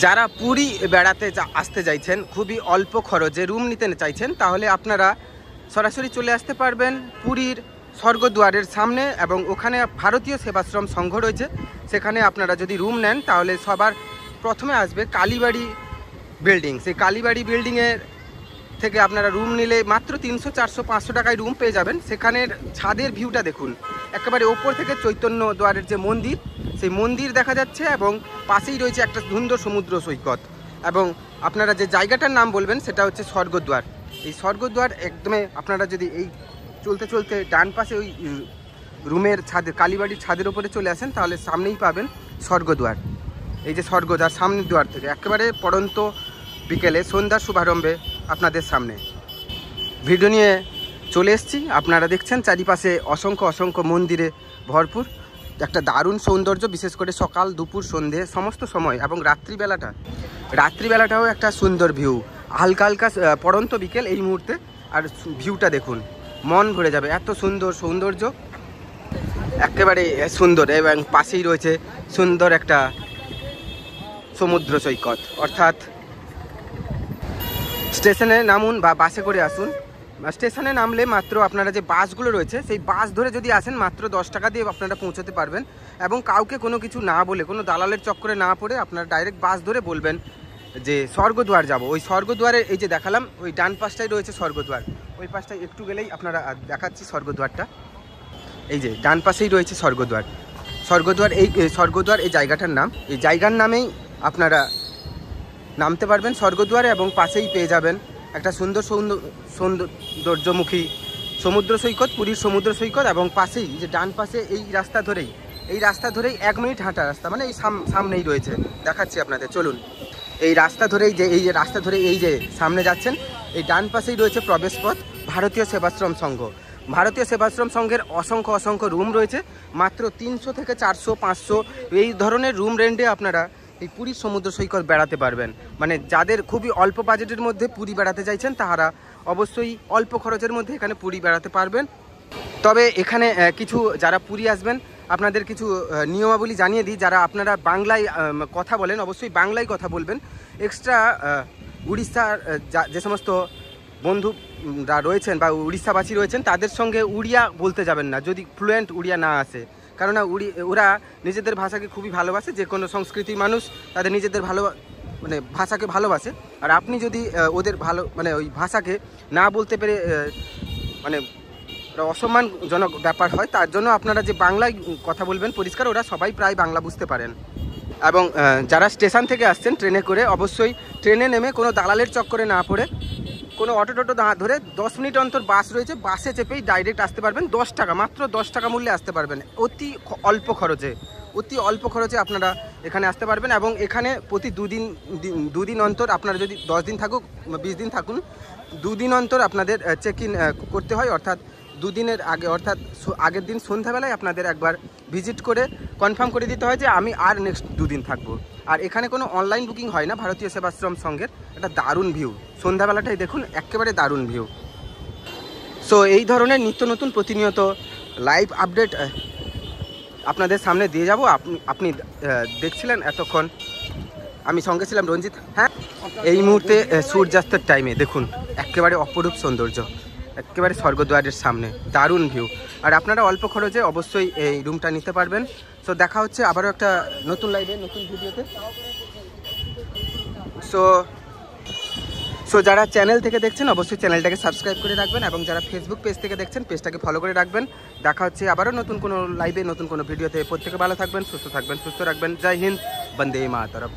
যারা পুরী বেড়াতে আসতে চাইছেন, খুবই অল্প খরচে রুম নিতে চাইছেন, তাহলে আপনারা সরাসরি চলে আসতে পারবেন পুরীর স্বর্গদ্বারের সামনে, এবং ওখানে ভারতীয় সেবাশ্রম সংঘ রয়েছে। সেখানে আপনারা যদি রুম নেন তাহলে সবার প্রথমে আসবে কালীবাড়ি বিল্ডিং। সেই কালীবাড়ি বিল্ডিংয়ের থেকে আপনারা রুম নিলে মাত্র 300, 400, 500 টাকায় রুম পেয়ে যাবেন। সেখানের ছাদের ভিউটা দেখুন, একেবারে ওপর থেকে চৈতন্য দ্বারের যে মন্দির, সেই মন্দির দেখা যাচ্ছে, এবং পাশেই রয়েছে একটা সুন্দর সমুদ্র সৈকত। এবং আপনারা যে জায়গাটার নাম বলবেন সেটা হচ্ছে স্বর্গদ্বার। এই স্বর্গদ্বার একদমই আপনারা যদি এই চলতে চলতে ডান পাশে ওই রুমের ছাদে, কালীবাড়ির ছাদের ওপরে চলে আসেন, তাহলে সামনেই পাবেন স্বর্গদ্বার। এই যে স্বর্গদ্বার, সামনের দ্বার থেকে একেবারে পড়ন্ত বিকেলে সন্ধ্যার শুভারম্ভে আপনাদের সামনে ভিডিও নিয়ে চলে এসেছি। আপনারা দেখছেন চারিপাশে অসংখ্য অসংখ্য মন্দিরে ভরপুর, একটা দারুণ সৌন্দর্য, বিশেষ করে সকাল, দুপুর, সন্ধে সমস্ত সময়, এবং রাত্রিবেলাটাও একটা সুন্দর ভিউ। হালকা হালকা পড়ন্ত বিকেল এই মুহূর্তে, আর ভিউটা দেখুন, মন ভরে যাবে, এত সুন্দর সৌন্দর্য, একেবারে সুন্দর। এবং পাশেই রয়েছে সুন্দর একটা সমুদ্র সৈকত। অর্থাৎ স্টেশনে নামুন বা বাসে করে আসুন। স্টেশনে নামলে মাত্র আপনারা যে বাসগুলো রয়েছে, সেই বাস ধরে যদি আসেন মাত্র 10 টাকা দিয়ে আপনারা পৌঁছতে পারবেন। এবং কাউকে কোনো কিছু না বলে, কোনো দালালের চক্করে না পড়ে আপনারা ডাইরেক্ট বাস ধরে বলবেন যে স্বর্গদ্বার যাব। ওই স্বর্গদ্বারে এই যে দেখালাম, ওই ডান পাশটাই রয়েছে স্বর্গদ্বার। ওই পাশটায় একটু গেলেই আপনারা দেখাচ্ছি স্বর্গদ্বারটা। এই যে ডান পাশেই রয়েছে স্বর্গদ্বার। স্বর্গদ্বার এই জায়গাটার নাম। এই জায়গার নামেই আপনারা নামতে পারবেন স্বর্গদ্বারে, এবং পাশেই পেয়ে যাবেন একটা সৌন্দর্যমুখী সমুদ্র সৈকত, পুরীর সমুদ্র সৈকত। এবং পাশেই যে ডান পাশে এই রাস্তা ধরেই 1 মিনিট হাঁটা রাস্তা, মানে এই সামনেই রয়েছে, দেখাচ্ছি আপনাদের, চলুন। এই রাস্তা ধরেই এই যে সামনে যাচ্ছেন, এই ডান পাশেই রয়েছে প্রবেশপথ ভারতীয় সেবাশ্রম সংঘ। ভারতীয় সেবাশ্রম সংঘের অসংখ্য অসংখ্য রুম রয়েছে। মাত্র 300 থেকে 400, 500 এই ধরনের রুম রেন্টে আপনারা এই পুরীর সমুদ্র সৈকত বেড়াতে পারবেন। মানে যাদের খুবই অল্প বাজেটের মধ্যে পুরী বেড়াতে চাইছেন, তাহারা অবশ্যই অল্প খরচের মধ্যে এখানে পুরী বেড়াতে পারবেন। তবে এখানে কিছু, যারা পুরী আসবেন, আপনাদের কিছু নিয়মাবলী জানিয়ে দিই। যারা আপনারা বাংলায় কথা বলেন, অবশ্যই বাংলায় কথা বলবেন। এক্সট্রা উড়িষ্যার যে সমস্ত বন্ধুরা রয়েছেন বা উড়িষ্যাবাসী রয়েছেন, তাদের সঙ্গে উড়িয়া বলতে যাবেন না যদি ফ্লুয়েন্ট উড়িয়া না আসে। কেননা ওরা নিজেদের ভাষাকে খুবই ভালোবাসে। যে কোনো সংস্কৃতির মানুষ তাদের নিজেদের ভাষাকে ভালোবাসে। আর আপনি যদি ওদের ওই ভাষাকে না বলতে পেরে অসম্মানজনক ব্যাপার হয়, তার জন্য আপনারা যে বাংলায় কথা বলবেন পরিষ্কার, ওরা সবাই প্রায় বাংলা বুঝতে পারেন। এবং যারা স্টেশন থেকে আসছেন ট্রেনে করে, অবশ্যই ট্রেনে নেমে কোনো দালালের চক্করে না পড়ে, কোনো অটো ধরে 10 মিনিট অন্তর বাস রয়েছে, বাসে চেপেই ডাইরেক্ট আসতে পারবেন। 10 টাকা, মাত্র 10 টাকা মূল্যে আসতে পারবেন। অতি অল্প খরচে আপনারা এখানে আসতে পারবেন। এবং এখানে প্রতি দুদিন অন্তর, আপনারা যদি 10 দিন থাকুক, 20 দিন থাকুন, 2 দিন অন্তর আপনাদের চেক ইন করতে হয়। অর্থাৎ 2 দিনের আগে, অর্থাৎ আগের দিন সন্ধ্যাবেলায় আপনাদের একবার ভিজিট করে কনফার্ম করে দিতে হয় যে আমি আর নেক্সট 2 দিন থাকবো। আর এখানে কোনো অনলাইন বুকিং হয় না। ভারতীয় সেবাশ্রম সংঘের একটা দারুণ ভিউ, সন্ধ্যাবেলাটাই দেখুন, একেবারে দারুণ ভিউ। সো এই ধরনের নিত্য নতুন প্রতিনিয়ত লাইভ আপডেট আপনাদের সামনে দিয়ে যাব। আপনি দেখছিলেন এতক্ষণ, আমি সঙ্গে ছিলাম রঞ্জিত। হ্যাঁ, এই মুহূর্তে সূর্যাস্তের টাইমে দেখুন, একেবারে অপরূপ সৌন্দর্য, একেবারে স্বর্গদ্বারের সামনে, দারুণ ভিউ। আর আপনারা অল্প খরচে অবশ্যই এই রুমটা নিতে পারবেন। সো দেখা হচ্ছে আবারও একটা নতুন লাইভে, নতুন ভিডিওতে। সো যারা চ্যানেল থেকে দেখছেন অবশ্যই চ্যানেলটাকে সাবস্ক্রাইব করে রাখবেন, এবং যারা ফেসবুক পেজ থেকে দেখছেন পেজটাকে ফলো করে রাখবেন। দেখা হচ্ছে আবারও নতুন কোনো লাইভে, নতুন কোনো ভিডিওতে। প্রত্যেকে ভালো থাকবেন, সুস্থ থাকবেন, সুস্থ রাখবেন। জয় হিন্দ, বন্দে মাতরম।